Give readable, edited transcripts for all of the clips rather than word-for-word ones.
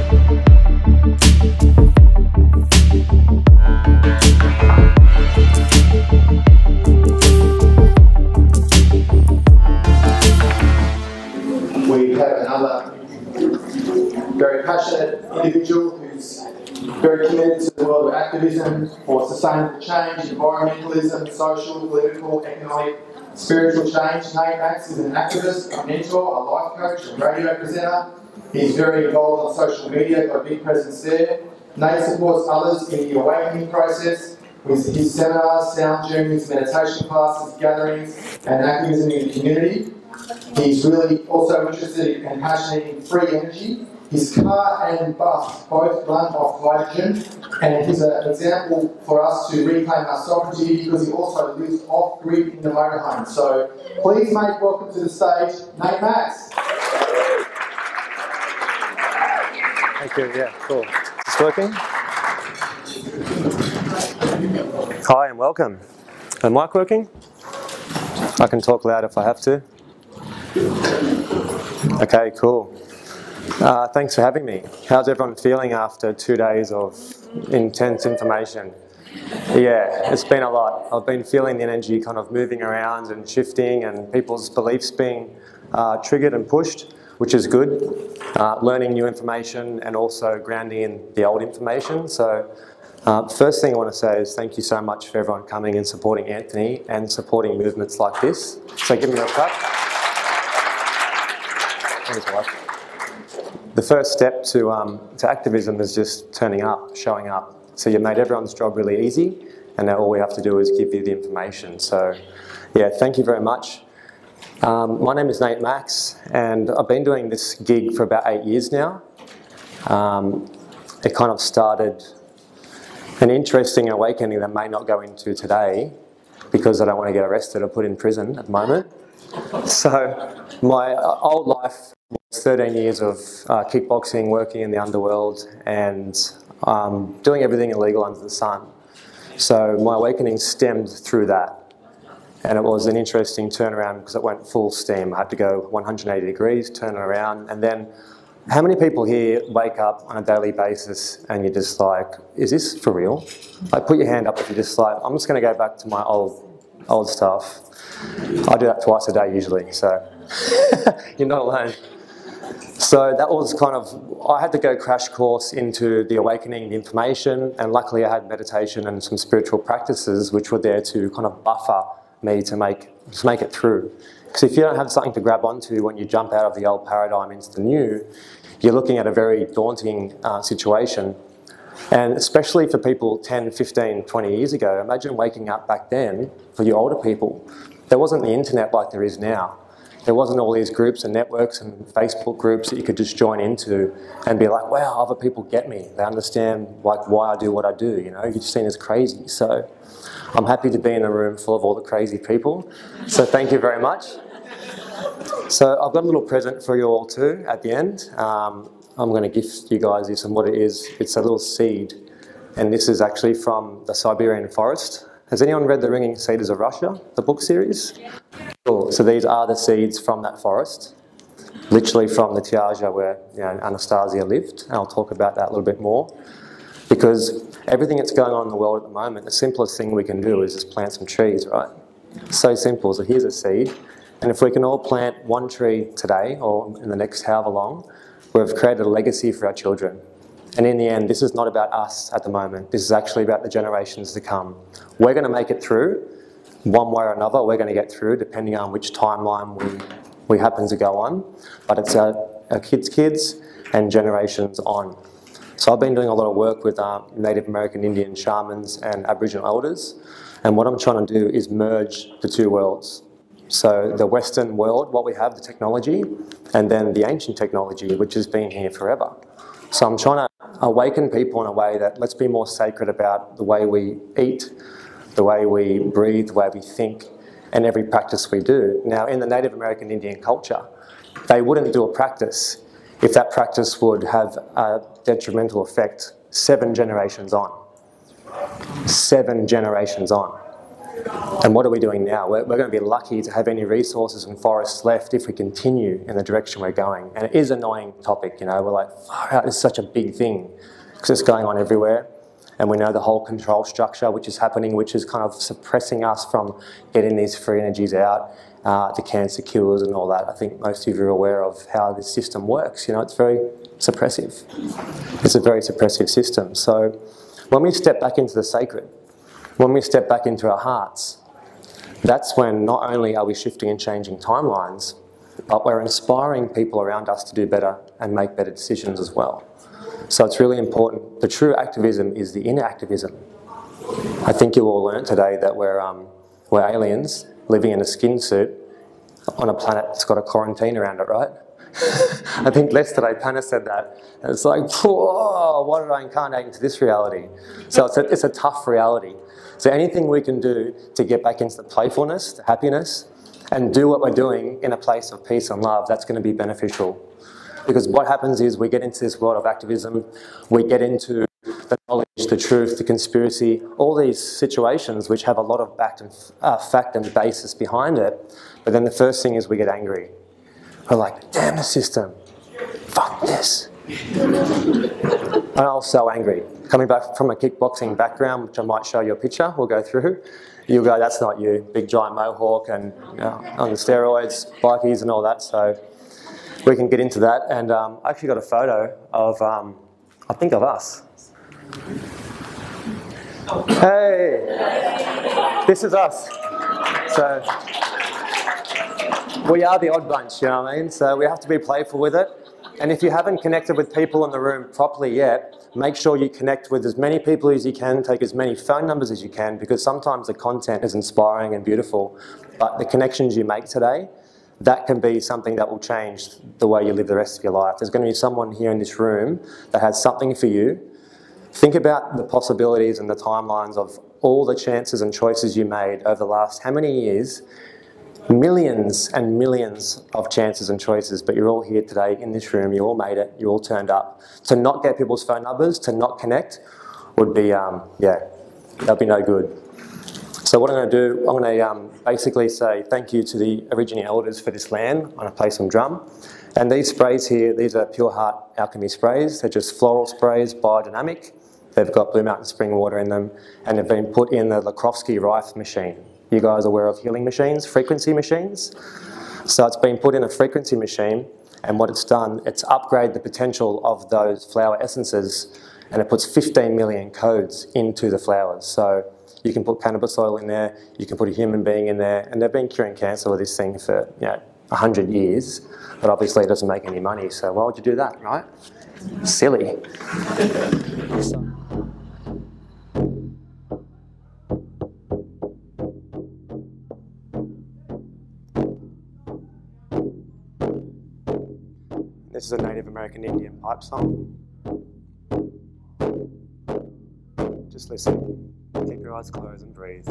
We have another very passionate individual who's very committed to the world of activism for sustainable change, environmentalism, social, political, economic, spiritual change. Nate Max is an activist, a mentor, a life coach, a radio presenter. He's very involved on social media, got a big presence there. Nate supports others in the awakening process with his seminars, sound journeys, meditation classes, gatherings, and activism in the community. He's really also interested and passionate in free energy. His car and bus both run off hydrogen, and he's an example for us to reclaim our sovereignty because he also lives off-grid in the motorhome. So please make welcome to the stage, Nate Max. Thank you, yeah, cool. Is this working? Hi and welcome. Is the mic working? I can talk loud if I have to. Okay, cool. Thanks for having me. How's everyone feeling after 2 days of intense information? Yeah, it's been a lot. I've been feeling the energy kind of moving around and shifting and people's beliefs being triggered and pushed, which is good. Learning new information and also grounding in the old information. So first thing I want to say is thank you so much for everyone coming and supporting Anthony and supporting movements like this. So give me a clap. The first step to activism is just turning up, showing up. So you've made everyone's job really easy, and now all we have to do is give you the information. So yeah, thank you very much. My name is Nate Max, and I've been doing this gig for about 8 years now. It kind of started an interesting awakening that I may not go into today because I don't want to get arrested or put in prison at the moment. So my old life was 13 years of kickboxing, working in the underworld, and doing everything illegal under the sun. So my awakening stemmed through that. And it was an interesting turnaround because it went full steam. I had to go 180 degrees, turn it around, and then how many people here wake up on a daily basis and you're just like, is this for real? Like, put your hand up if you're just like, I'm just going to go back to my old stuff. I do that twice a day usually, so you're not alone. So that was kind of, I had to go crash course into the awakening, the information, and luckily I had meditation and some spiritual practices which were there to kind of buffer me to make it through. Because if you don't have something to grab onto when you jump out of the old paradigm into the new, you're looking at a very daunting situation. And especially for people 10, 15, 20 years ago, imagine waking up back then, for you older people, there wasn't the internet like there is now. There wasn't all these groups and networks and Facebook groups that you could just join into and be like, wow, other people get me. They understand like why I do what I do, you know, you're just seen as crazy. So I'm happy to be in a room full of all the crazy people. So thank you very much. So I've got a little present for you all too at the end. I'm going to gift you guys this, and what it is, it's a little seed. And this is actually from the Siberian forest. Has anyone read The Ringing Cedars of Russia, the book series? Cool. So these are the seeds from that forest, literally from the Tiaja where Anastasia lived. And I'll talk about that a little bit more. Because everything that's going on in the world at the moment, the simplest thing we can do is just plant some trees, right? So simple. So here's a seed. And if we can all plant one tree today or in the next however long, we've created a legacy for our children. And in the end, this is not about us at the moment. This is actually about the generations to come. We're going to make it through. One way or another, we're going to get through, depending on which timeline we happen to go on. But it's our kids' kids and generations on. So I've been doing a lot of work with Native American Indian shamans and Aboriginal elders. And what I'm trying to do is merge the two worlds. So the Western world, what we have, the technology, and then the ancient technology, which has been here forever. So I'm trying to awaken people in a way that let's be more sacred about the way we eat, the way we breathe, the way we think, and every practice we do. Now, in the Native American Indian culture, they wouldn't do a practice if that practice would have a detrimental effect 7 generations on. 7 generations on. And what are we doing now? We're going to be lucky to have any resources and forests left if we continue in the direction we're going. And it is an annoying topic, you know, we're like, far out, it's such a big thing because it's going on everywhere. And we know the whole control structure which is happening, which is kind of suppressing us from getting these free energies out, the cancer cures and all that. I think most of you are aware of how this system works. You know, it's very suppressive. It's a very suppressive system. So when we step back into the sacred, when we step back into our hearts, that's when not only are we shifting and changing timelines, but we're inspiring people around us to do better and make better decisions as well. So it's really important. The true activism is the inner activism. I think you all learned today that we're aliens living in a skin suit on a planet that's got a quarantine around it, right? I think yesterday Panna said that. And it's like, whoa, what did I incarnate into this reality? So it's a tough reality. So anything we can do to get back into the playfulness, the happiness, and do what we're doing in a place of peace and love, that's going to be beneficial. Because what happens is we get into this world of activism, we get into the knowledge, the truth, the conspiracy, all these situations which have a lot of fact and basis behind it, but then the first thing is we get angry. We're like, damn the system, fuck this. And I was so angry. Coming back from a kickboxing background, which I might show you a picture, we'll go through. You'll go, that's not you, big giant mohawk and on the steroids, bikies and all that, so we can get into that. And I actually got a photo of, I think of us. Hey, this is us. So we are the odd bunch, you know what I mean? So we have to be playful with it. And if you haven't connected with people in the room properly yet, make sure you connect with as many people as you can, take as many phone numbers as you can, because sometimes the content is inspiring and beautiful, but the connections you make today, that can be something that will change the way you live the rest of your life. There's going to be someone here in this room that has something for you. Think about the possibilities and the timelines of all the chances and choices you made over the last how many years. Millions and millions of chances and choices, but you're all here today in this room, you all made it, you all turned up. To not get people's phone numbers, to not connect, would be, yeah, that'd be no good. So what I'm going to do, I'm going to basically say thank you to the Aborigine elders for this land. I'm going to play some drum. And these sprays here, these are Pure Heart Alchemy sprays. They're just floral sprays, biodynamic. They've got Blue Mountain spring water in them, and they've been put in the Lakrovsky Rife machine. You guys are aware of healing machines, frequency machines? So it's been put in a frequency machine, and what it's done, it's upgraded the potential of those flower essences, and it puts 15 million codes into the flowers. So you can put cannabis oil in there, you can put a human being in there, and they've been curing cancer with this thing for 100 years, but obviously it doesn't make any money, so why would you do that, right? Silly. This is a Native American Indian pipe song. Just listen. Keep your eyes closed and breathe.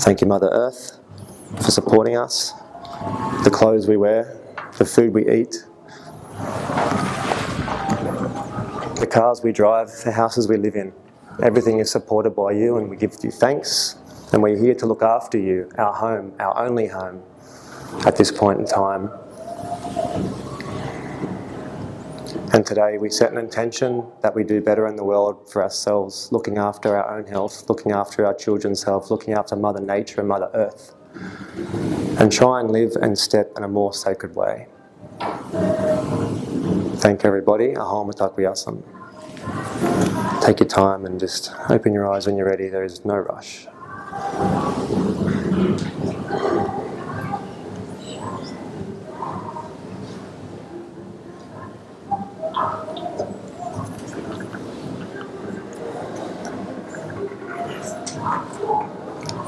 Thank you, Mother Earth, for supporting us, the clothes we wear, the food we eat, the cars we drive, the houses we live in. Everything is supported by you, and we give you thanks, and we're here to look after you, our home, our only home at this point in time. And today we set an intention that we do better in the world for ourselves, looking after our own health, looking after our children's health, looking after Mother Nature and Mother Earth, and try and live and step in a more sacred way. Thank everybody. Aham Mitakwiyasam. Take your time and just open your eyes when you're ready. There is no rush.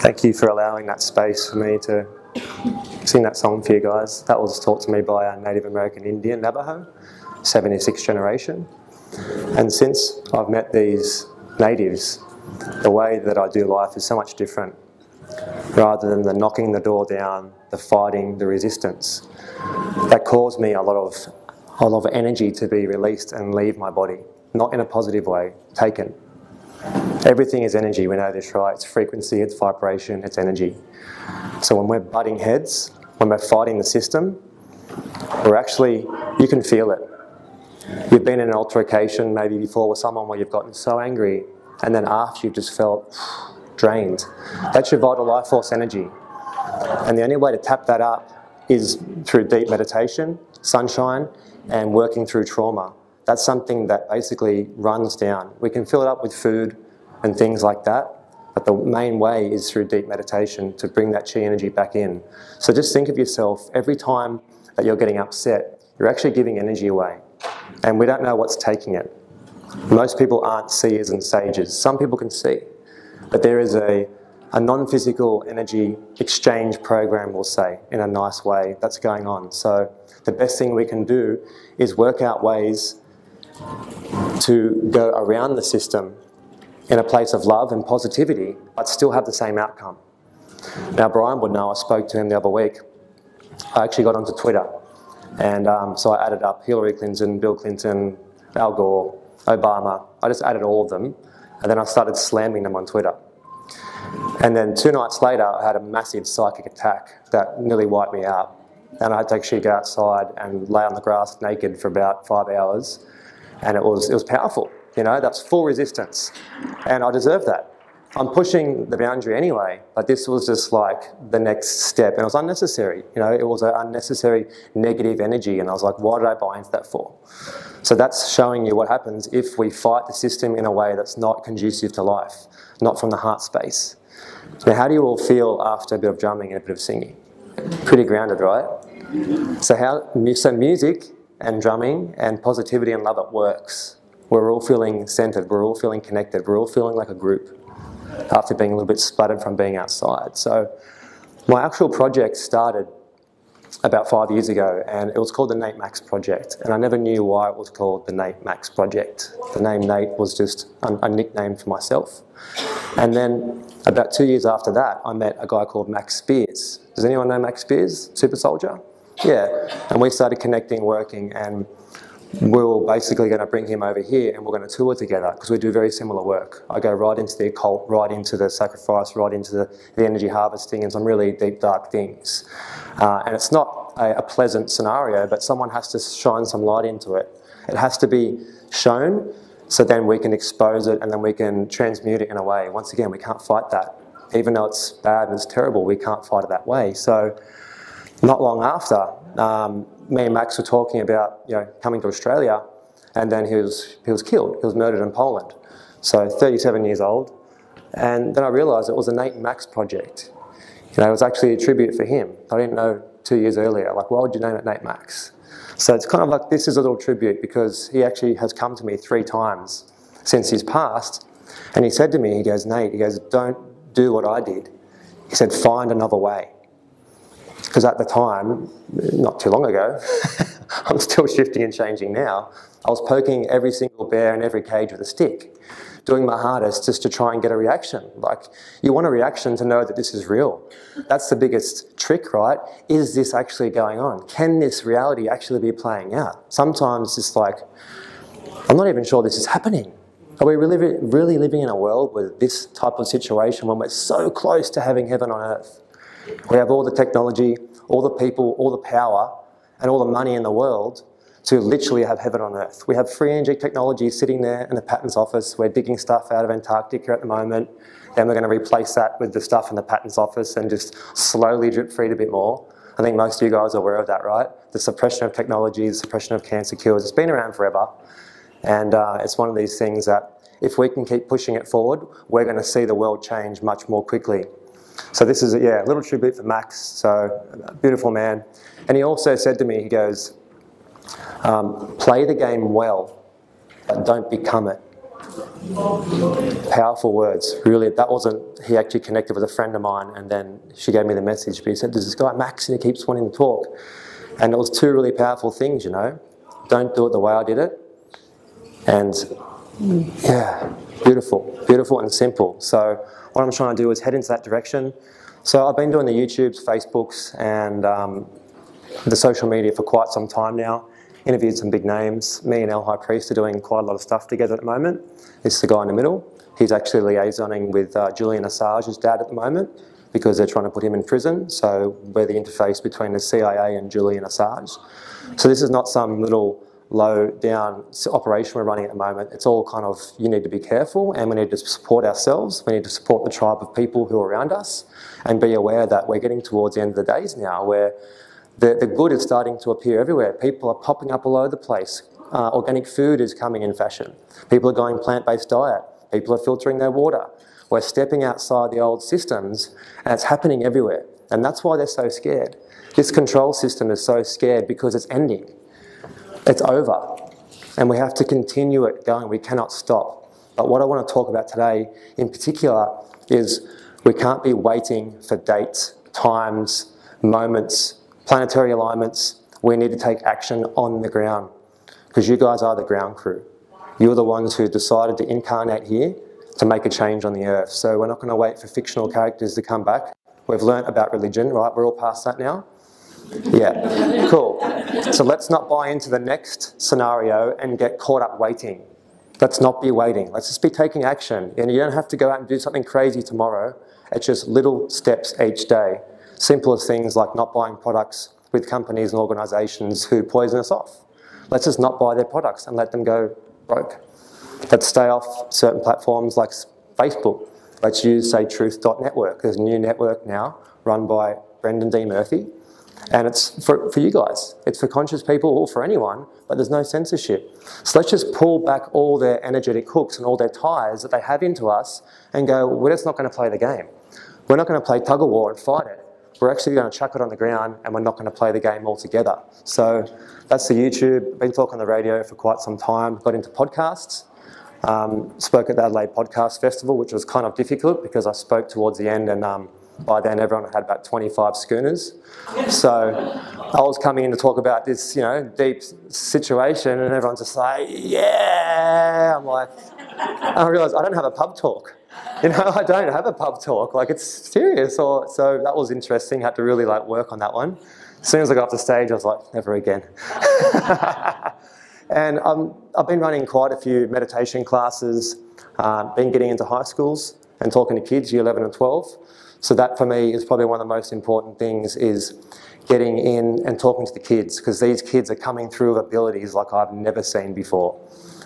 Thank you for allowing that space for me to sing that song for you guys. That was taught to me by a Native American Indian, Navajo, 76th generation. And since I've met these natives, the way that I do life is so much different. Rather than the knocking the door down, the fighting, the resistance, that caused me a lot of energy to be released and leave my body. Not in a positive way, taken. Everything is energy, we know this, right? It's frequency, it's vibration, it's energy. So when we're butting heads, when we're fighting the system, we're actually, you can feel it. You've been in an altercation maybe before with someone where you've gotten so angry, and then after you've just felt drained. That's your vital life force energy. And the only way to tap that up is through deep meditation, sunshine, and working through trauma. That's something that basically runs down. We can fill it up with food and things like that, but the main way is through deep meditation to bring that chi energy back in. So just think of yourself, every time that you're getting upset, you're actually giving energy away. And we don't know what's taking it. Most people aren't seers and sages. Some people can see. But there is a non-physical energy exchange program, we'll say, in a nice way, that's going on. So the best thing we can do is work out ways to go around the system in a place of love and positivity, but still have the same outcome. Now, Brian would know, I spoke to him the other week. I actually got onto Twitter, and so I added up Hillary Clinton, Bill Clinton, Al Gore, Obama. I just added all of them, and then I started slamming them on Twitter. And then 2 nights later, I had a massive psychic attack that nearly wiped me out. And I had to actually go outside and lay on the grass naked for about 5 hours. And it was powerful, you know, that's full resistance. And I deserve that. I'm pushing the boundary anyway, but this was just like the next step. And it was unnecessary, you know, it was an unnecessary negative energy. And I was like, why did I buy into that for? So that's showing you what happens if we fight the system in a way that's not conducive to life, not from the heart space. Now, how do you all feel after a bit of drumming and a bit of singing? Pretty grounded, right? So music and drumming and positivity and love, it works. We're all feeling centered, we're all feeling connected, we're all feeling like a group after being a little bit sputtered from being outside. So my actual project started about 5 years ago, and it was called the Nate Max Project, and I never knew why it was called the Nate Max Project. The name Nate was just a nickname for myself. And then about 2 years after that, I met a guy called Max Spears. Does anyone know Max Spears? Super soldier? Yeah, and we started connecting, working, and we were basically going to bring him over here and we're going to tour together because we do very similar work. I go right into the occult, right into the sacrifice, right into the energy harvesting and some really deep, dark things. And it's not a pleasant scenario, but someone has to shine some light into it. It has to be shown so then we can expose it and then we can transmute it in a way. Once again, we can't fight that. Even though it's bad and it's terrible, we can't fight it that way. So not long after, me and Max were talking about, you know, coming to Australia, and then he was killed. He was murdered in Poland. So 37 years old. And then I realised it was a Nate Max project. You know, it was actually a tribute for him. I didn't know 2 years earlier. Like, why would you name it Nate Max? So it's kind of like, this is a little tribute because he actually has come to me 3 times since he's passed. And he said to me, he goes, Nate, he goes, don't do what I did. He said, find another way. Because at the time, not too long ago, I'm still shifting and changing now. I was poking every single bear in every cage with a stick, doing my hardest just to try and get a reaction. Like, you want a reaction to know that this is real. That's the biggest trick, right? Is this actually going on? Can this reality actually be playing out? Sometimes it's like, I'm not even sure this is happening. Are we really living in a world with this type of situation when we're so close to having heaven on earth? We have all the technology, all the people, all the power, and all the money in the world to literally have heaven on earth. We have free energy technology sitting there in the patent's office. We're digging stuff out of Antarctica at the moment. Then we're going to replace that with the stuff in the patent's office and just slowly drip feed a bit more. I think most of you guys are aware of that, right? The suppression of technology, the suppression of cancer cures, it's been around forever. And it's one of these things that if we can keep pushing it forward, we're going to see the world change much more quickly. So this is, a little tribute for Max. So, beautiful man. And he also said to me, he goes, play the game well, but don't become it. Powerful words. Really, that wasn't, he actually connected with a friend of mine, and then she gave me the message. But he said, there's this guy, Max, and he keeps wanting to talk. And it was two really powerful things, you know. Don't do it the way I did it. And yeah, beautiful, beautiful and simple. So what I'm trying to do is head into that direction. So I've been doing the YouTubes, Facebooks, and the social media for quite some time now. Interviewed some big names. Me and El High Priest are doing quite a lot of stuff together at the moment. This is the guy in the middle. He's actually liaisoning with Julian Assange's dad at the moment because they're trying to put him in prison. So we're the interface between the CIA and Julian Assange. So this is not some little low down operation we're running at the moment. It's all kind of, you need to be careful, and we need to support ourselves. We need to support the tribe of people who are around us and be aware that we're getting towards the end of the days now where the good is starting to appear everywhere. People are popping up all over the place. Organic food is coming in fashion. People are going plant-based diet. People are filtering their water. We're stepping outside the old systems, and it's happening everywhere. And that's why they're so scared. This control system is so scared because it's ending. It's over, and we have to continue it going. We cannot stop. But what I want to talk about today in particular is we can't be waiting for dates, times, moments, planetary alignments. We need to take action on the ground because you guys are the ground crew. You're the ones who decided to incarnate here to make a change on the earth. So we're not going to wait for fictional characters to come back. We've learnt about religion, right? We're all past that now. Yeah, cool. So let's not buy into the next scenario and get caught up waiting. Let's not be waiting. Let's just be taking action. And you don't have to go out and do something crazy tomorrow. It's just little steps each day. Simple as things like not buying products with companies and organisations who poison us off. Let's just not buy their products and let them go broke. Let's stay off certain platforms like Facebook. Let's use, say, truth.network. There's a new network now run by Brendan D. Murphy. And it's for you guys. It's for conscious people or for anyone, but there's no censorship. So let's just pull back all their energetic hooks and all their ties that they have into us and go, we're just not going to play the game. We're not going to play tug of war and fight it. We're actually going to chuck it on the ground, and we're not going to play the game altogether. So that's the YouTube. I've been talking on the radio for quite some time. Got into podcasts. Spoke at the Adelaide Podcast Festival, which was kind of difficult because I spoke towards the end, and by then everyone had about 25 schooners. So I was coming in to talk about this, you know, deep situation, and everyone's just like, yeah. I'm like, I realised I don't have a pub talk. You know, I don't have a pub talk. Like, it's serious. So that was interesting. Had to really like work on that one. As soon as I got off the stage, I was like, never again. And I've been running quite a few meditation classes, been getting into high schools and talking to kids, year 11 and 12. So that for me is probably one of the most important things, is getting in and talking to the kids, because these kids are coming through with abilities like I've never seen before.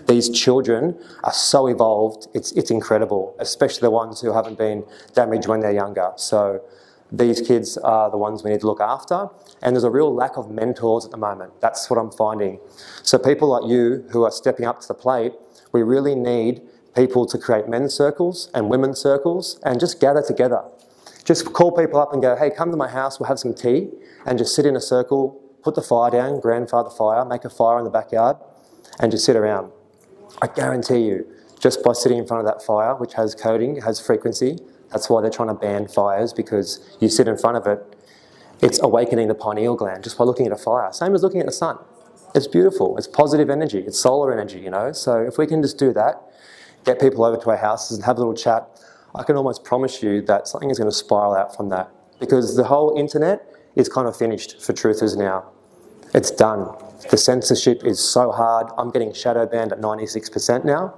These children are so evolved, it's incredible, especially the ones who haven't been damaged when they're younger. So these kids are the ones we need to look after, and there's a real lack of mentors at the moment. That's what I'm finding. So people like you who are stepping up to the plate, we really need people to create men's circles and women's circles and just gather together. Just call people up and go, hey, come to my house, we'll have some tea, and just sit in a circle, put the fire down, grandfather fire, make a fire in the backyard, and just sit around. I guarantee you, just by sitting in front of that fire, which has coding, has frequency, that's why they're trying to ban fires, because you sit in front of it, it's awakening the pineal gland just by looking at a fire. Same as looking at the sun. It's beautiful. It's positive energy. It's solar energy, you know. So if we can just do that, get people over to our houses and have a little chat, I can almost promise you that something is going to spiral out from that. Because the whole internet is kind of finished for truthers now. It's done. The censorship is so hard. I'm getting shadow banned at 96% now.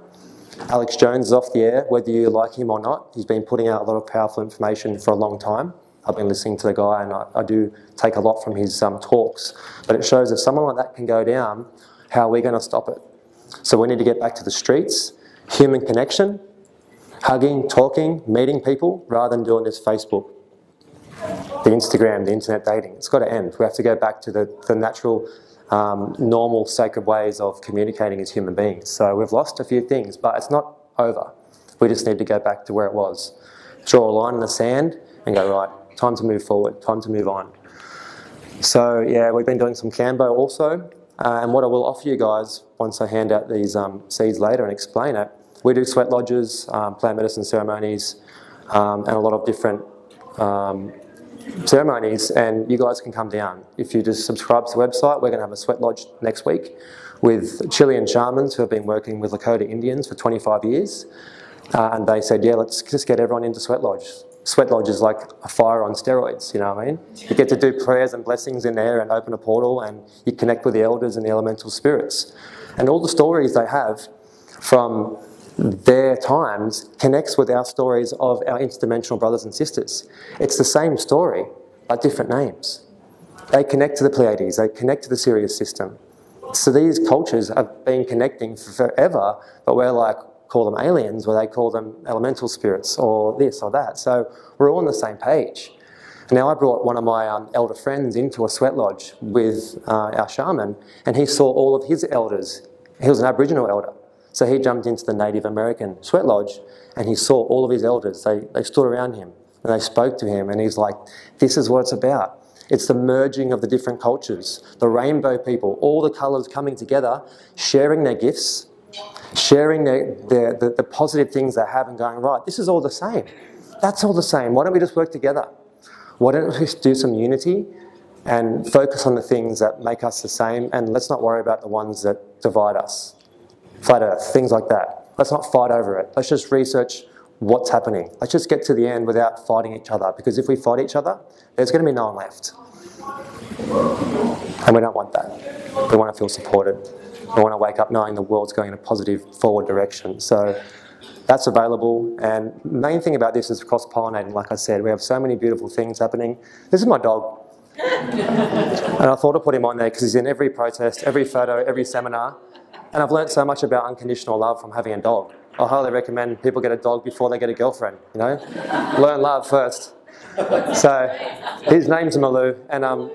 Alex Jones is off the air, whether you like him or not. He's been putting out a lot of powerful information for a long time. I've been listening to the guy, and I do take a lot from his talks. But it shows if someone like that can go down, how are we going to stop it? So we need to get back to the streets, human connection, hugging, talking, meeting people, rather than doing this Facebook, the Instagram, the internet dating. It's got to end. We have to go back to the natural, normal, sacred ways of communicating as human beings. So we've lost a few things, but it's not over. We just need to go back to where it was. Draw a line in the sand and go, right, time to move forward, time to move on. So yeah, we've been doing some Cambo also. And what I will offer you guys, once I hand out these seeds later and explain it, we do sweat lodges, plant medicine ceremonies, and a lot of different ceremonies, and you guys can come down. If you just subscribe to the website, we're going to have a sweat lodge next week with Chilean shamans who have been working with Lakota Indians for 25 years. And they said, yeah, let's just get everyone into sweat lodge. Sweat lodge is like a fire on steroids, you know what I mean? You get to do prayers and blessings in there and open a portal, and you connect with the elders and the elemental spirits. And all the stories they have from their times connects with our stories of our interdimensional brothers and sisters. It's the same story, but different names. They connect to the Pleiades, they connect to the Sirius system. So these cultures have been connecting for forever, but we're like, call them aliens, or they call them elemental spirits, or this or that. So we're all on the same page. Now I brought one of my elder friends into a sweat lodge with our shaman, and he saw all of his elders. He was an Aboriginal elder. So he jumped into the Native American sweat lodge, and he saw all of his elders. They stood around him, and they spoke to him, and he's like, this is what it's about. It's the merging of the different cultures, the rainbow people, all the colours coming together, sharing their gifts, sharing the positive things they have and going, right, this is all the same. That's all the same. Why don't we just work together? Why don't we just do some unity and focus on the things that make us the same, and let's not worry about the ones that divide us. Flat Earth, things like that. Let's not fight over it. Let's just research what's happening. Let's just get to the end without fighting each other, because if we fight each other, there's going to be no one left. And we don't want that. We want to feel supported. We want to wake up knowing the world's going in a positive forward direction. So that's available. And the main thing about this is cross-pollinating. Like I said, we have so many beautiful things happening. This is my dog. And I thought I'd put him on there because he's in every protest, every photo, every seminar. And I've learned so much about unconditional love from having a dog. I highly recommend people get a dog before they get a girlfriend, you know? Learn love first. So his name's Malou, and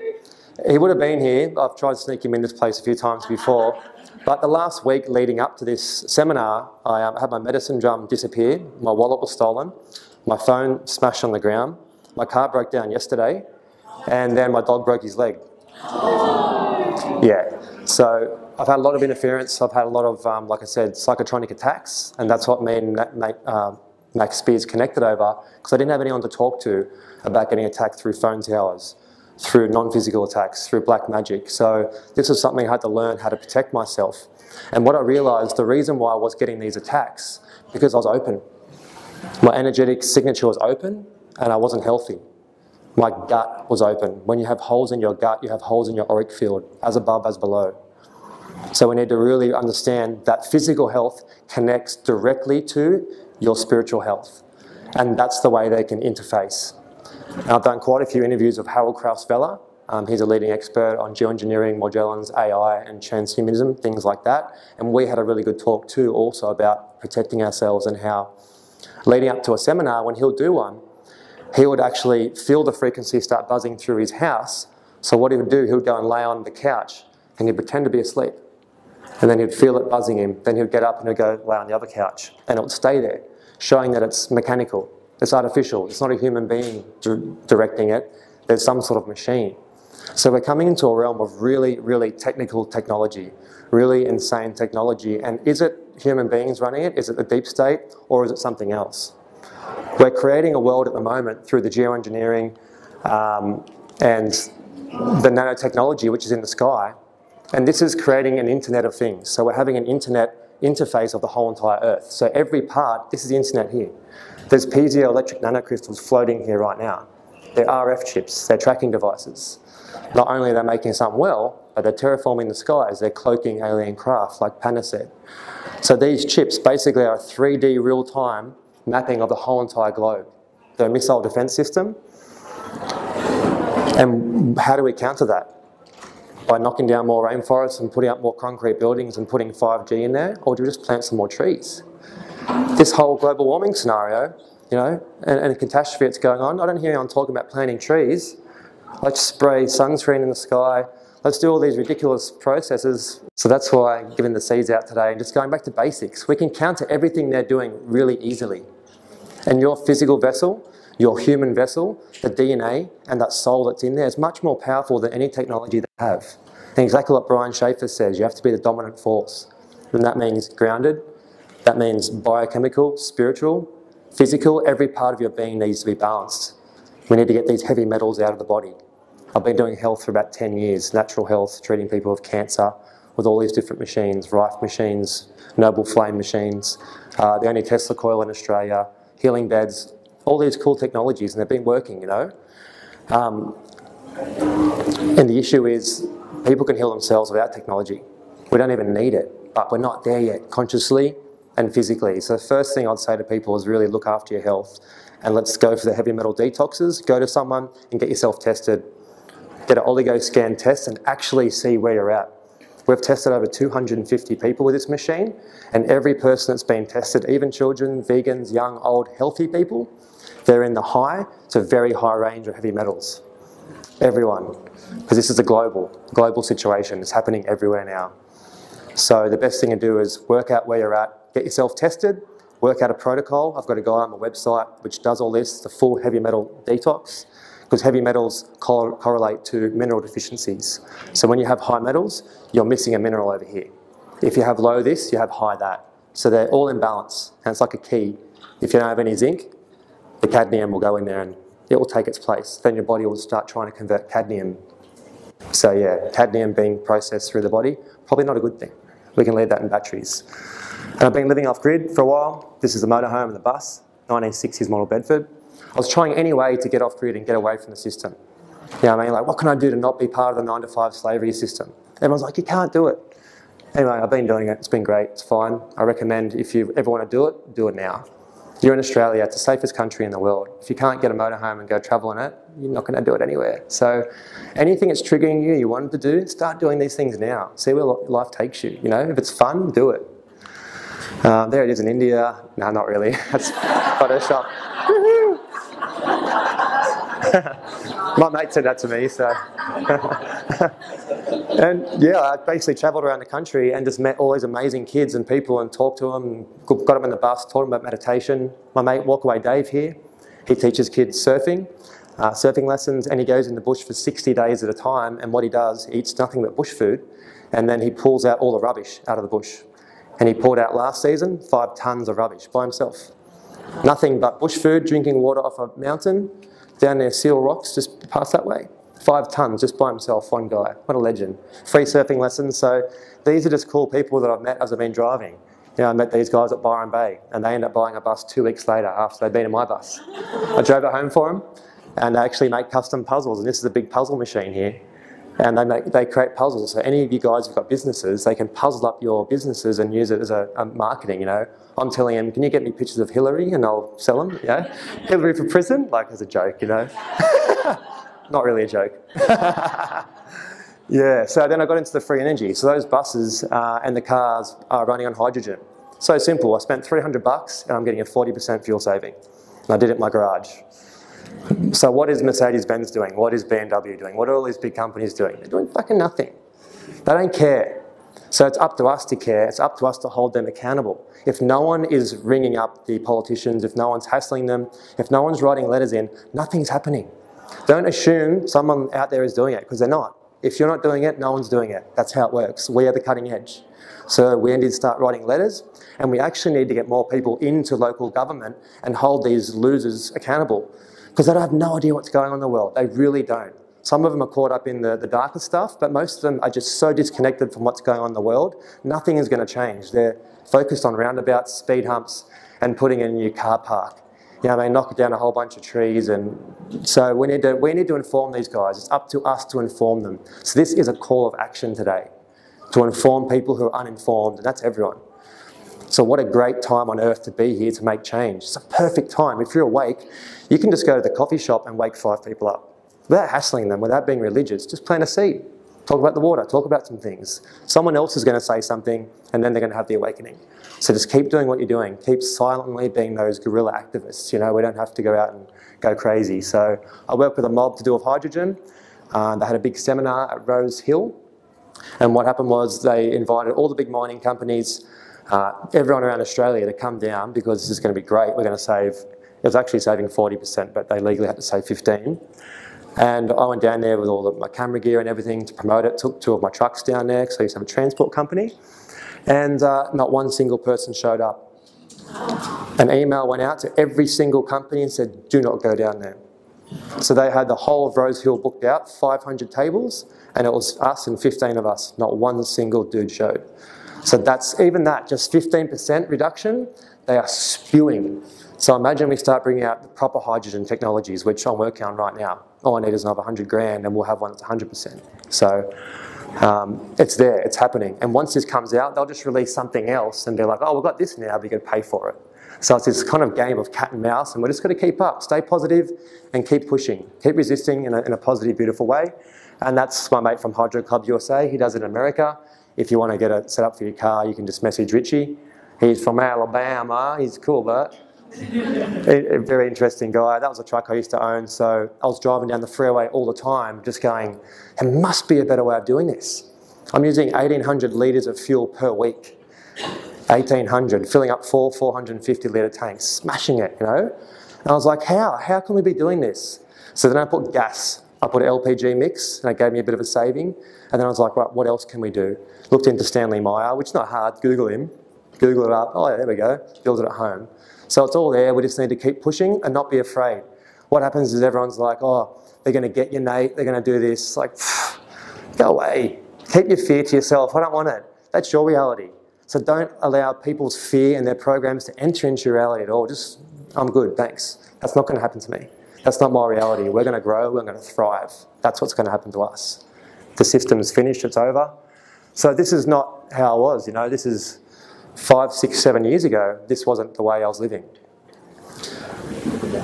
he would have been here. I've tried to sneak him in this place a few times before. But the last week leading up to this seminar, I had my medicine drum disappear, my wallet was stolen, my phone smashed on the ground, my car broke down yesterday, and then my dog broke his leg. Yeah, so I've had a lot of interference. I've had a lot of, like I said, psychotronic attacks, and that's what me and Max Spears connected over, because I didn't have anyone to talk to about getting attacked through phone towers, through non-physical attacks, through black magic. So this is something I had to learn how to protect myself. And what I realised, the reason why I was getting these attacks, because I was open. My energetic signature was open, and I wasn't healthy. My gut was open. When you have holes in your gut, you have holes in your auric field, as above, as below. So we need to really understand that physical health connects directly to your spiritual health. And that's the way they can interface. And I've done quite a few interviews with Harold Kraus-Vella. He's a leading expert on geoengineering, Morgellons, AI, and transhumanism, things like that. And we had a really good talk too also about protecting ourselves, and how leading up to a seminar, when he'll do one, he would actually feel the frequency start buzzing through his house. So what he would do, he would go and lay on the couch and he'd pretend to be asleep. And then he'd feel it buzzing him. Then he'd get up and he'd go lay on the other couch, and it would stay there, showing that it's mechanical, it's artificial, it's not a human being directing it, there's some sort of machine. So we're coming into a realm of really, really technical technology, really insane technology. And is it human beings running it? Is it the deep state, or is it something else? We're creating a world at the moment through the geoengineering and the nanotechnology which is in the sky, And this is creating an internet of things. So we're having an internet interface of the whole entire Earth. So every part, this is the internet here. There's piezoelectric nanocrystals floating here right now. They're RF chips, they're tracking devices. Not only are they making something well, but they're terraforming the skies, they're cloaking alien craft, like Panna said. So these chips basically are a 3D real-time mapping of the whole entire globe. The missile defense system. And how do we counter that? By knocking down more rainforests and putting up more concrete buildings and putting 5G in there? Or do we just plant some more trees? This whole global warming scenario, you know, and a catastrophe that's going on, I don't hear anyone talking about planting trees. Let's spray sunscreen in the sky. Let's do all these ridiculous processes. So that's why I'm giving the seeds out today and just going back to basics. We can counter everything they're doing really easily. And your physical vessel, your human vessel, the DNA and that soul that's in there is much more powerful than any technology they have. And exactly what Brian Schaefer says, you have to be the dominant force. And that means grounded, that means biochemical, spiritual, physical, every part of your being needs to be balanced. We need to get these heavy metals out of the body. I've been doing health for about 10 years, natural health, treating people with cancer with all these different machines, Rife machines, Noble Flame machines, the only Tesla coil in Australia, healing beds, all these cool technologies, and they've been working, you know. And the issue is people can heal themselves without technology. We don't even need it, but we're not there yet, consciously and physically. So the first thing I'd say to people is really look after your health, and let's go for the heavy metal detoxes. Go to someone and get yourself tested. Get an oligo scan test and actually see where you're at. We've tested over 250 people with this machine, and every person that's been tested, even children, vegans, young, old, healthy people, they're in the high to very high range of heavy metals. Everyone. Because this is a global situation. It's happening everywhere now. So the best thing to do is work out where you're at, get yourself tested, work out a protocol. I've got a guy on my website which does all this, the full heavy metal detox, because heavy metals correlate to mineral deficiencies. So when you have high metals, you're missing a mineral over here. If you have low this, you have high that. So they're all in balance, and it's like a key. If you don't have any zinc, the cadmium will go in there and it will take its place. Then your body will start trying to convert cadmium. So yeah, cadmium being processed through the body, probably not a good thing. We can leave that in batteries. And I've been living off grid for a while. This is the motorhome and the bus, 1960s model Bedford. I was trying any way to get off grid and get away from the system. You know what I mean? Like, what can I do to not be part of the 9-to-5 slavery system? Everyone's like, you can't do it. Anyway, I've been doing it. It's been great. It's fine. I recommend if you ever want to do it now. You're in Australia. It's the safest country in the world. If you can't get a motorhome and go travel in it, you're not going to do it anywhere. So anything that's triggering you, you wanted to do, start doing these things now. See where life takes you. You know, if it's fun, do it. There it is in India. No, not really. That's Photoshop. My mate said that to me, so. And yeah, I basically travelled around the country and just met all these amazing kids and people and talked to them, got them in the bus, taught them about meditation. My mate, Walkaway Dave here, he teaches kids surfing lessons, and he goes in the bush for 60 days at a time, and what he does, he eats nothing but bush food, and then he pulls out all the rubbish out of the bush. And he pulled out last season 5 tonnes of rubbish by himself. Nothing but bush food, drinking water off a mountain, down near Seal Rocks, just past that way. 5 tonnes just by himself, one guy. What a legend. Free surfing lessons. So these are just cool people that I've met as I've been driving. You know, I met these guys at Byron Bay, and they ended up buying a bus 2 weeks later after they'd been in my bus. I drove it home for them, and they actually make custom puzzles, and this is a big puzzle machine here. And they create puzzles. So any of you guys who've got businesses, they can puzzle up your businesses and use it as a marketing, you know. I'm telling them, can you get me pictures of Hillary and I'll sell them, you know. Hillary for prison, like as a joke, you know. Not really a joke. Yeah, so then I got into the free energy. So those buses and the cars are running on hydrogen. So simple, I spent $300 and I'm getting a 40% fuel saving. And I did it in my garage. So what is Mercedes-Benz doing? What is BMW doing? What are all these big companies doing? They're doing fucking nothing. They don't care. So it's up to us to care. It's up to us to hold them accountable. If no one is ringing up the politicians, if no one's hassling them, if no one's writing letters in, nothing's happening. Don't assume someone out there is doing it, because they're not. If you're not doing it, no one's doing it. That's how it works. We are the cutting edge. So we need to start writing letters, and we actually need to get more people into local government and hold these losers accountable, because they don't have no idea what's going on in the world. They really don't. Some of them are caught up in the darker stuff, but most of them are just so disconnected from what's going on in the world, nothing is going to change. They're focused on roundabouts, speed humps, and putting in a new car park. You know, they knock down a whole bunch of trees, and so we need to inform these guys. It's up to us to inform them. So this is a call of action today, to inform people who are uninformed, and that's everyone. So what a great time on earth to be here to make change. It's a perfect time. If you're awake, you can just go to the coffee shop and wake 5 people up. Without hassling them, without being religious, just plant a seed. Talk about the water, talk about some things. Someone else is going to say something, and then they're going to have the awakening. So just keep doing what you're doing. Keep silently being those guerrilla activists. You know, we don't have to go out and go crazy. So I work with a mob to do with hydrogen. They had a big seminar at Rose Hill. And what happened was they invited all the big mining companies, everyone around Australia to come down because this is going to be great. We're going to save, it was actually saving 40%, but they legally had to save 15. And I went down there with all of my camera gear and everything to promote it. Took 2 of my trucks down there because I used to have a transport company. And not one single person showed up. An email went out to every single company and said, do not go down there. So they had the whole of Rose Hill booked out, 500 tables, and it was us and 15 of us. Not one single dude showed. So that's, even that, just 15% reduction, they are spewing. So imagine we start bringing out the proper hydrogen technologies, which I'm working on right now. All I need is another 100 grand and we'll have one that's 100%. So it's there, it's happening. And once this comes out, they'll just release something else and be like, oh, we've got this now, but you've got to pay for it. So it's this kind of game of cat and mouse, and we're just got to keep up, stay positive and keep pushing, keep resisting in a positive, beautiful way. And that's my mate from Hydro Club USA. He does it in America. If you want to get it set up for your car, you can just message Richie. He's from Alabama. He's cool, but a very interesting guy. That was a truck I used to own, so I was driving down the freeway all the time just going, there must be a better way of doing this. I'm using 1,800 litres of fuel per week. 1,800, filling up 450 litre tanks, smashing it, you know? And I was like, how? How can we be doing this? So then I put gas. I put LPG mix, and it gave me a bit of a saving. And then I was like, right, what else can we do? Looked into Stanley Meyer, which is not hard. Google him. Google it up. Oh, yeah, there we go. Build it at home. So it's all there. We just need to keep pushing and not be afraid. What happens is everyone's like, oh, they're going to get you, Nate. They're going to do this. Like, go away. Keep your fear to yourself. I don't want it. That's your reality. So don't allow people's fear and their programs to enter into your reality at all. Just, I'm good, thanks. That's not going to happen to me. That's not my reality. We're going to grow. We're going to thrive. That's what's going to happen to us. The system's finished. It's over. So this is not how I was. You know, this is 5, 6, 7 years ago. This wasn't the way I was living.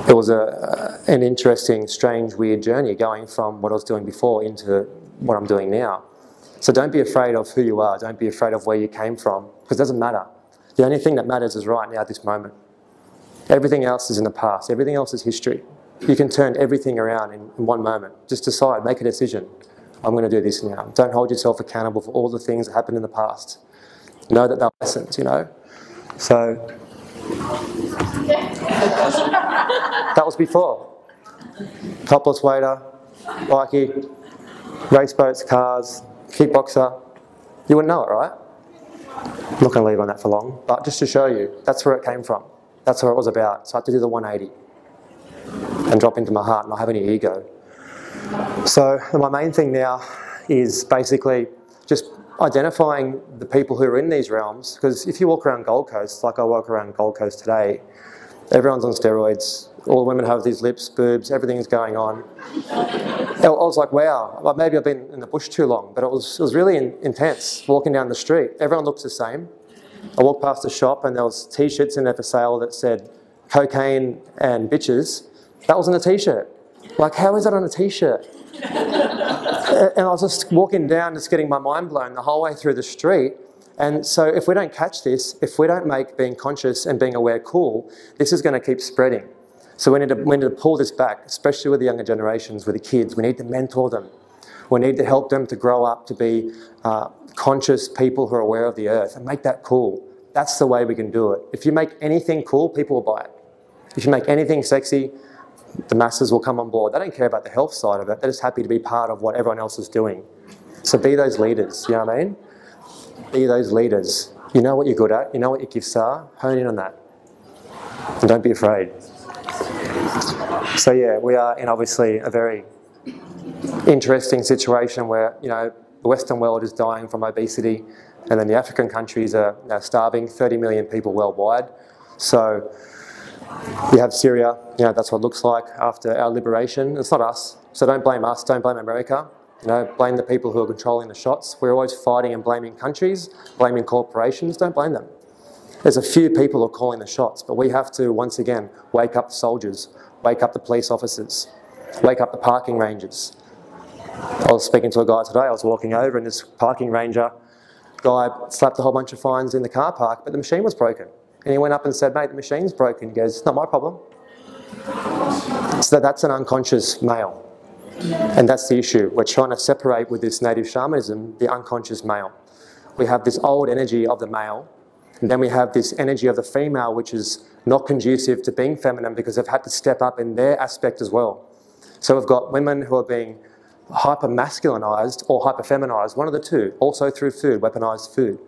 It was an interesting, strange, weird journey going from what I was doing before into what I'm doing now. So don't be afraid of who you are. Don't be afraid of where you came from, because it doesn't matter. The only thing that matters is right now, this moment. Everything else is in the past. Everything else is history. You can turn everything around in one moment. Just decide, make a decision. I'm going to do this now. Don't hold yourself accountable for all the things that happened in the past. Know that they're lessons, you know. So that was before. Topless waiter, bikie, race boats, cars, kickboxer. You wouldn't know it, right? I'm not going to leave on that for long, but just to show you, that's where it came from. That's what it was about. So I had to do the 180 and drop into my heart and not have any ego. So my main thing now is basically just identifying the people who are in these realms, because if you walk around Gold Coast, like I walk around Gold Coast today, everyone's on steroids, all the women have these lips, boobs, everything's going on. I was like, wow, well, maybe I've been in the bush too long, but it was really intense walking down the street. Everyone looks the same. I walked past a shop and there was t-shirts in there for sale that said cocaine and bitches. That was on a t-shirt. Like, how is that on a t-shirt? And I was just walking down, just getting my mind blown the whole way through the street. And so if we don't catch this, if we don't make being conscious and being aware cool, this is going to keep spreading. So we need to pull this back, especially with the younger generations, with the kids. We need to mentor them. We need to help them to grow up to be conscious people who are aware of the earth and make that cool. That's the way we can do it. If you make anything cool, people will buy it. If you make anything sexy, the masses will come on board. They don't care about the health side of it. They're just happy to be part of what everyone else is doing. So be those leaders, you know what I mean? Be those leaders. You know what you're good at. You know what your gifts are. Hone in on that. And don't be afraid. So yeah, we are in obviously a very interesting situation where, you know, the Western world is dying from obesity, and then the African countries are starving, 30 million people worldwide. So you have Syria, you know, that's what it looks like after our liberation. It's not us, so don't blame us, don't blame America. You know, blame the people who are controlling the shots. We're always fighting and blaming countries, blaming corporations, don't blame them. There's a few people who are calling the shots, but we have to, once again, wake up the soldiers, wake up the police officers, wake up the parking rangers. I was speaking to a guy today, I was walking over and this parking ranger guy slapped a whole bunch of fines in the car park, but the machine was broken. And he went up and said, mate, the machine's broken. He goes, it's not my problem. So that's an unconscious male. And that's the issue. We're trying to separate with this native shamanism, the unconscious male. We have this old energy of the male, and then we have this energy of the female, which is not conducive to being feminine because they've had to step up in their aspect as well. So we've got women who are being hyper-masculinized or hyper-feminized, one of the two, also through food, weaponized food.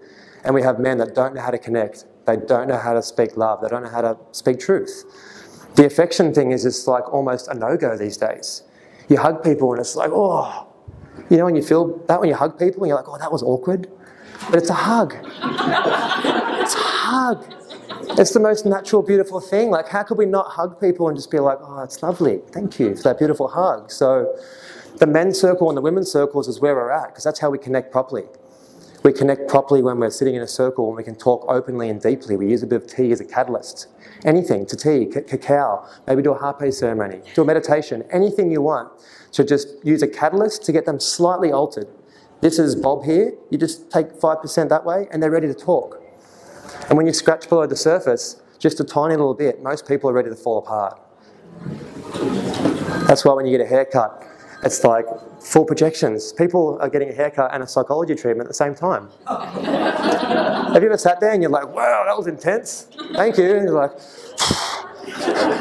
And we have men that don't know how to connect. They don't know how to speak love. They don't know how to speak truth. The affection thing is just like almost a no-go these days. You hug people and it's like, oh, you know, when you feel that when you hug people and you're like, oh, that was awkward. But it's a hug. It's a hug. It's the most natural, beautiful thing. Like, how could we not hug people and just be like, oh, it's lovely. Thank you for that beautiful hug. So the men's circle and the women's circles is where we're at, because that's how we connect properly. We connect properly when we're sitting in a circle and we can talk openly and deeply. We use a bit of tea as a catalyst. Anything, to tea, cacao, maybe do a harpe ceremony, do a meditation, anything you want to just use a catalyst to get them slightly altered. This is Bob here. You just take 5% that way and they're ready to talk. And when you scratch below the surface, just a tiny little bit, most people are ready to fall apart. That's why when you get a haircut, it's like full projections. People are getting a haircut and a psychology treatment at the same time. Have you ever sat there and you're like, wow, that was intense. Thank you. And you're like,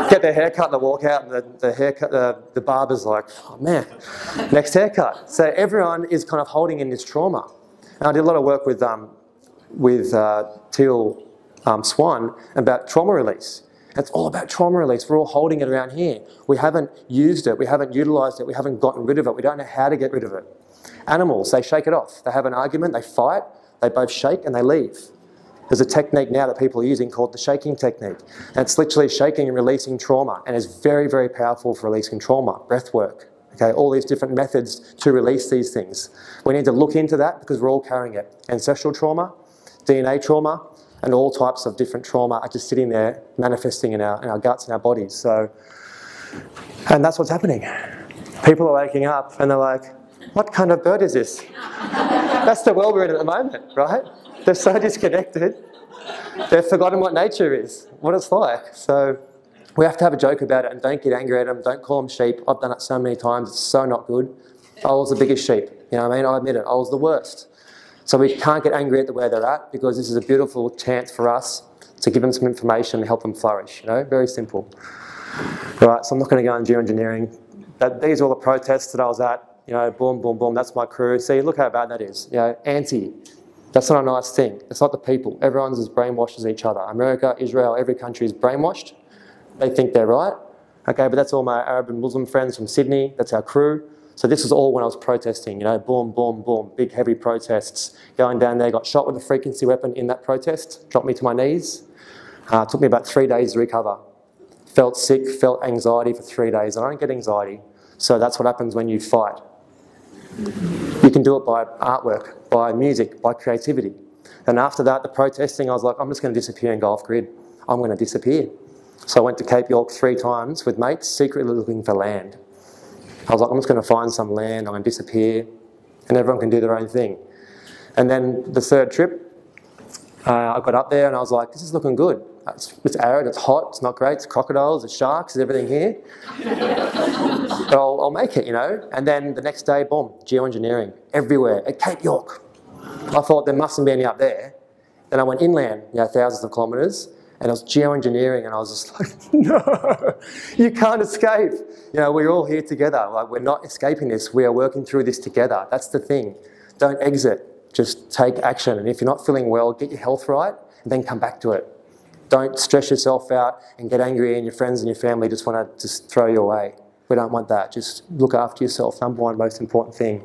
get their haircut and they walk out and the barber's like, oh man, next haircut. So everyone is kind of holding in this trauma. And I did a lot of work with Teal Swan about trauma release. It's all about trauma release. We're all holding it around here. We haven't used it. We haven't utilised it. We haven't gotten rid of it. We don't know how to get rid of it. Animals, they shake it off. They have an argument, they fight, they both shake and they leave. There's a technique now that people are using called the shaking technique. And it's literally shaking and releasing trauma, and it's very, very powerful for releasing trauma, breath work. Okay, all these different methods to release these things. We need to look into that because we're all carrying it. Ancestral trauma, DNA trauma, and all types of different trauma are just sitting there manifesting in our guts and our bodies. So, and that's what's happening. People are waking up and they're like, what kind of bird is this? That's the world we're in at the moment, right? They're so disconnected. They've forgotten what nature is, what it's like. So we have to have a joke about it and don't get angry at them. Don't call them sheep. I've done it so many times. It's so not good. I was the biggest sheep. You know what I mean? I admit it. I was the worst. So we can't get angry at the way they're at because this is a beautiful chance for us to give them some information and help them flourish, you know, very simple. Right, so I'm not going to go on geoengineering. These are all the protests that I was at, you know, boom, boom, boom, that's my crew. See, look how bad that is. You know, anti, that's not a nice thing. It's not the people. Everyone's as brainwashed as each other. America, Israel, every country is brainwashed. They think they're right. Okay, but that's all my Arab and Muslim friends from Sydney. That's our crew. So this was all when I was protesting, you know, boom, boom, boom, big heavy protests. Going down there, got shot with a frequency weapon in that protest, dropped me to my knees. Took me about 3 days to recover. Felt sick, felt anxiety for 3 days. I don't get anxiety. So that's what happens when you fight. You can do it by artwork, by music, by creativity. And after that, the protesting, I was like, I'm just going to disappear and go off grid. I'm going to disappear. So I went to Cape York 3 times with mates, secretly looking for land. I was like, I'm just going to find some land, I'm going to disappear, and everyone can do their own thing. And then the third trip, I got up there and I was like, this is looking good. It's arid, it's hot, it's not great, it's crocodiles, it's sharks, it's everything here. But I'll make it, you know. And then the next day, boom, geoengineering everywhere at Cape York. I thought there mustn't be any up there. Then I went inland, you know, thousands of kilometres, and it was geoengineering, and I was just like, no, you can't escape. You know, we're all here together. Like, we're not escaping this. We are working through this together. That's the thing. Don't exit. Just take action. And if you're not feeling well, get your health right, and then come back to it. Don't stress yourself out and get angry, and your friends and your family just want to just throw you away. We don't want that. Just look after yourself. Number one, most important thing.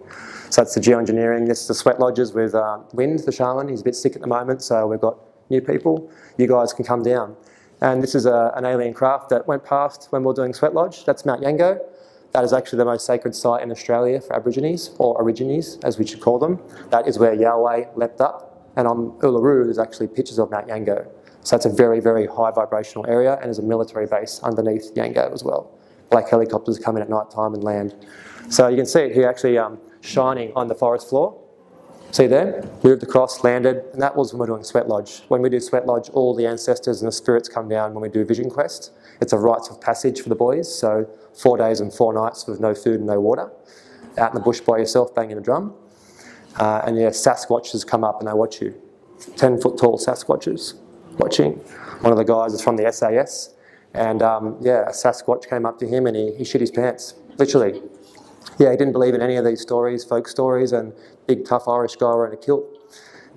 So that's the geoengineering. This is the sweat lodges with Wind, the shaman. He's a bit sick at the moment, so we've got new people. You guys can come down. And this is an alien craft that went past when we were doing sweat lodge. That's Mount Yango. That is actually the most sacred site in Australia for Aborigines, or Aborigines, as we should call them. That is where Yahweh leapt up. And on Uluru, there's actually pictures of Mount Yango. So that's a very, very high vibrational area, and there's a military base underneath Yango as well. Black helicopters come in at night time and land. So you can see it here actually shining on the forest floor. See there? Moved across, landed, and that was when we're doing Sweat Lodge. When we do Sweat Lodge, all the ancestors and the spirits come down when we do Vision Quest. It's a rites of passage for the boys, so 4 days and 4 nights with no food and no water, out in the bush by yourself banging a drum. And yeah, Sasquatches come up and they watch you. 10-foot tall Sasquatches watching. One of the guys is from the SAS, and yeah, a Sasquatch came up to him and he shit his pants, literally. Yeah, he didn't believe in any of these stories, folk stories, and big tough Irish guy wearing a kilt.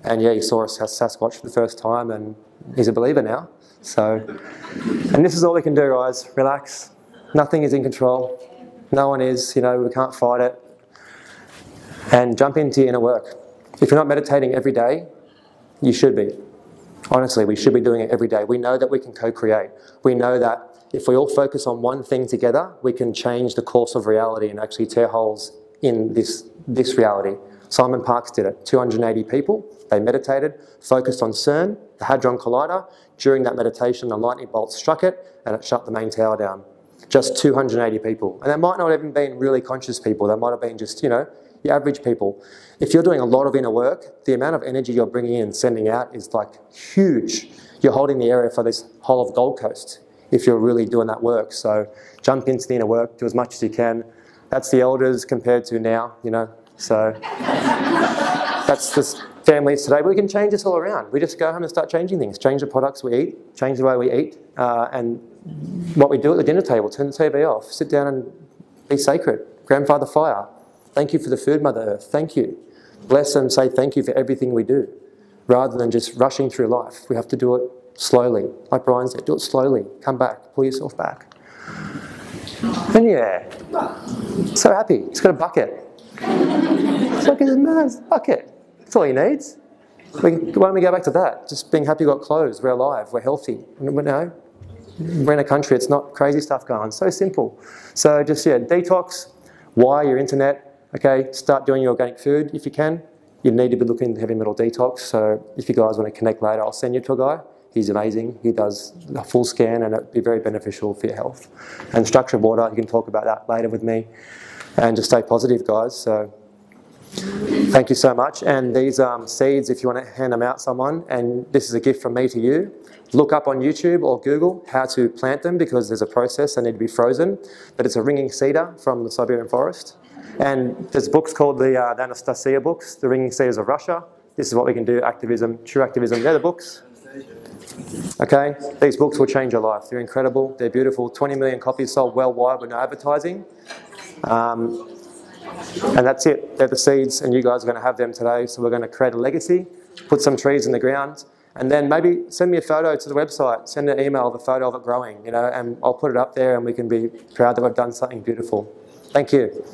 And yeah, he saw a Sasquatch for the first time and he's a believer now. So, and this is all we can do, guys. Relax. Nothing is in control. No one is, you know, we can't fight it. And jump into your inner work. If you're not meditating every day, you should be. Honestly, we should be doing it every day. We know that we can co-create. We know that if we all focus on one thing together, we can change the course of reality and actually tear holes in this reality. Simon Parkes did it. 280 people, they meditated, focused on CERN, the Hadron Collider. During that meditation, a lightning bolt struck it and it shut the main tower down. Just 280 people. And that might not have even been really conscious people. That might have been just, you know, the average people. If you're doing a lot of inner work, the amount of energy you're bringing in and sending out is like huge. You're holding the area for this whole of Gold Coast if you're really doing that work. So jump into the inner work, do as much as you can. That's the elders compared to now, you know. So that's just families today. But we can change this all around. We just go home and start changing things. Change the products we eat, change the way we eat, and what we do at the dinner table. Turn the TV off, sit down and be sacred. Grandfather fire. Thank you for the food, Mother Earth. Thank you. Bless and say thank you for everything we do, rather than just rushing through life. We have to do it slowly. Like Brian said, do it slowly. Come back. Pull yourself back. And yeah, so happy. He's got a bucket. It's like a man's bucket. That's all he needs. Why don't we go back to that? Just being happy we got clothes. We're alive. We're healthy. You know, we're in a country. It's not crazy stuff going on. So simple. So just, yeah, detox, wire your internet. Okay, start doing your organic food if you can. You need to be looking at heavy metal detox. So if you guys want to connect later, I'll send you to a guy. He's amazing. He does a full scan and it'd be very beneficial for your health. And structured water, you can talk about that later with me. And just stay positive, guys. So thank you so much. And these seeds, if you want to hand them out someone, and this is a gift from me to you, look up on YouTube or Google how to plant them, because there's a process. They need to be frozen. But it's a ringing cedar from the Siberian forest. And there's books called the Anastasia books, the ringing cedars of Russia. This is what we can do, activism, true activism. They're the books. Okay, these books will change your life. They're incredible, they're beautiful. 20 million copies sold worldwide with no advertising. And that's it, they're the seeds, and you guys are going to have them today. So we're going to create a legacy, put some trees in the ground, and then maybe send me a photo to the website, send an email of a photo of it growing, you know, and I'll put it up there and we can be proud that we've done something beautiful. Thank you.